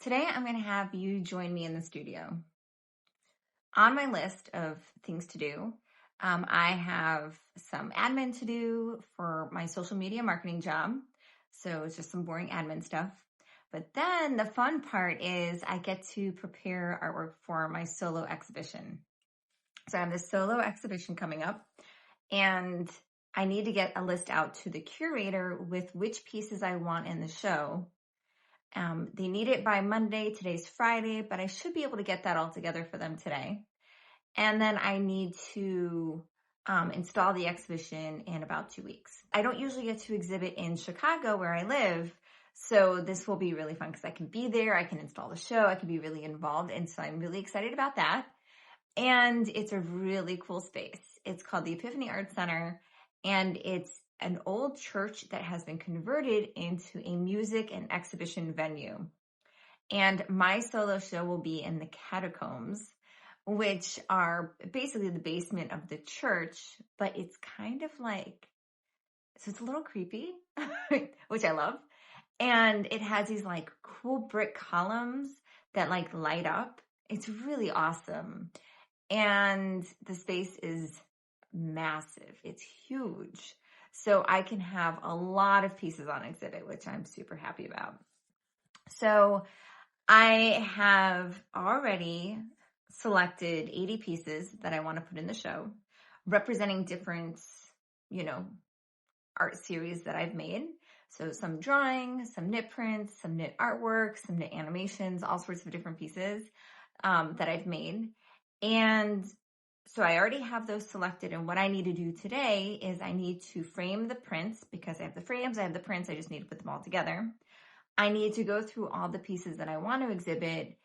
Today, I'm going to have you join me in the studio. On my list of things to do, I have some admin to do for my social media marketing job. So it's just some boring admin stuff. But then the fun part is I get to prepare artwork for my solo exhibition. So I have this solo exhibition coming up, and I need to get a list out to the curator with which pieces I want in the show. They need it by Monday. Today's Friday, but I should be able to get that all together for them today. And then I need to install the exhibition in about 2 weeks. I don't usually get to exhibit in Chicago where I live, so this will be really fun because I can be there, I can install the show, I can be really involved, and so I'm really excited about that. And it's a really cool space. It's called the Epiphany Center, and it's an old church that has been converted into a music and exhibition venue. And my solo show will be in the catacombs, which are basically the basement of the church, but it's kind of like, so it's a little creepy, which I love. And it has these like cool brick columns that like light up. It's really awesome. And the space is massive. It's huge. So I can have a lot of pieces on exhibit, which I'm super happy about. So I have already selected 80 pieces that I want to put in the show, representing different, art series that I've made. So some drawing, some knit prints, some knit artwork, some knit animations, all sorts of different pieces that I've made. And so I already have those selected. And what I need to do today is I need to frame the prints because I have the frames, I have the prints, I just need to put them all together. I need to go through all the pieces that I want to exhibit,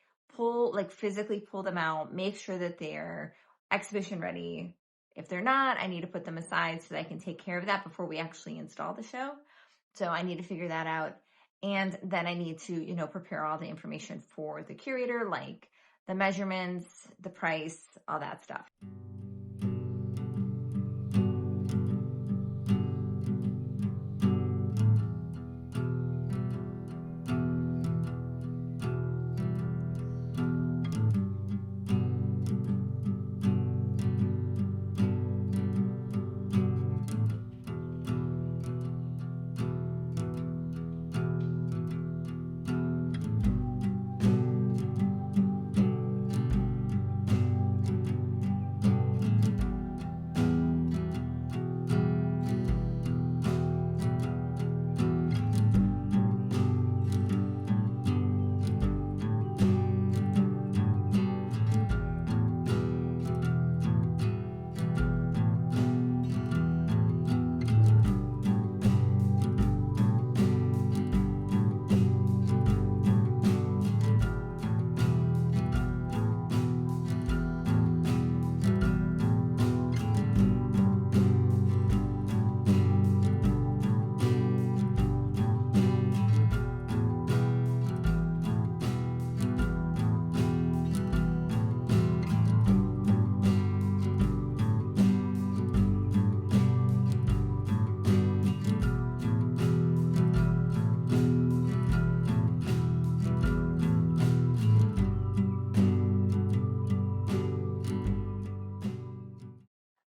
physically pull them out, make sure that they're exhibition ready. If they're not, I need to put them aside so that I can take care of that before we actually install the show. So I need to figure that out. And then I need to, prepare all the information for the curator, like the measurements, the price, all that stuff.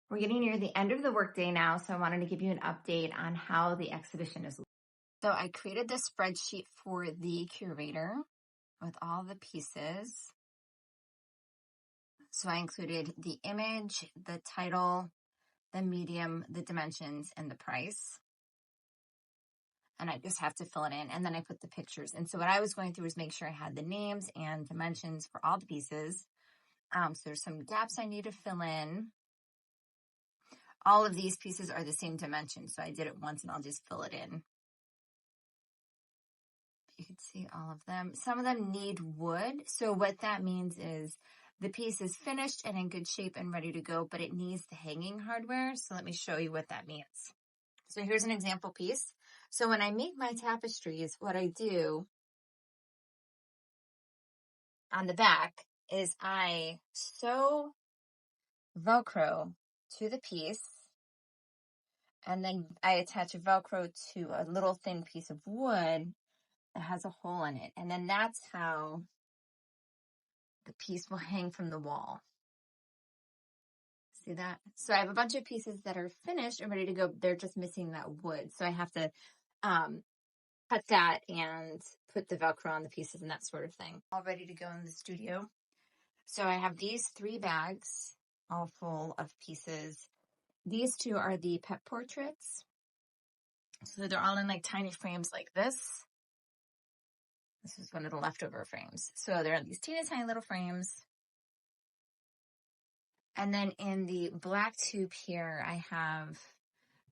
We're getting near the end of the workday now, so I wanted to give you an update on how the exhibition is. So I created this spreadsheet for the curator with all the pieces. So I included the image, the title, the medium, the dimensions, and the price. And I just have to fill it in, and then I put the pictures. And so what I was going through is make sure I had the names and dimensions for all the pieces. So there's some gaps I need to fill in. All of these pieces are the same dimension, so I did it once and I'll just fill it in. You can see all of them. Some of them need wood, so what that means is the piece is finished and in good shape and ready to go, but it needs the hanging hardware, so let me show you what that means. So here's an example piece. So when I make my tapestries, what I do on the back is I sew Velcro to the piece, and then I attach a Velcro to a little thin piece of wood, that has a hole in it. And then that's how the piece will hang from the wall. See that? So I have a bunch of pieces that are finished and ready to go. They're just missing that wood. So I have to cut that and put the Velcro on the pieces and that sort of thing. All ready to go in the studio. So I have these 3 bags all full of pieces. These 2 are the pet portraits. So they're all in like tiny frames like this. This is one of the leftover frames. So they're in these teeny tiny little frames. And then in the black tube here, I have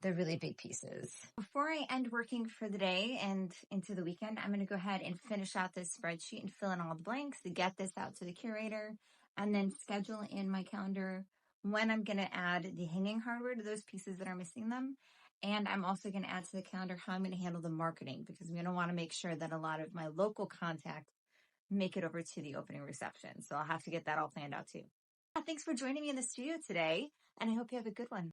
the really big pieces. Before I end working for the day and into the weekend, I'm going to go ahead and finish out this spreadsheet and fill in all the blanks to get this out to the curator, and then schedule in my calendar when I'm going to add the hanging hardware to those pieces that are missing them. And I'm also going to add to the calendar how I'm going to handle the marketing, because I'm going to want to make sure that a lot of my local contacts make it over to the opening reception. So I'll have to get that all planned out too. Thanks for joining me in the studio today, and I hope you have a good one.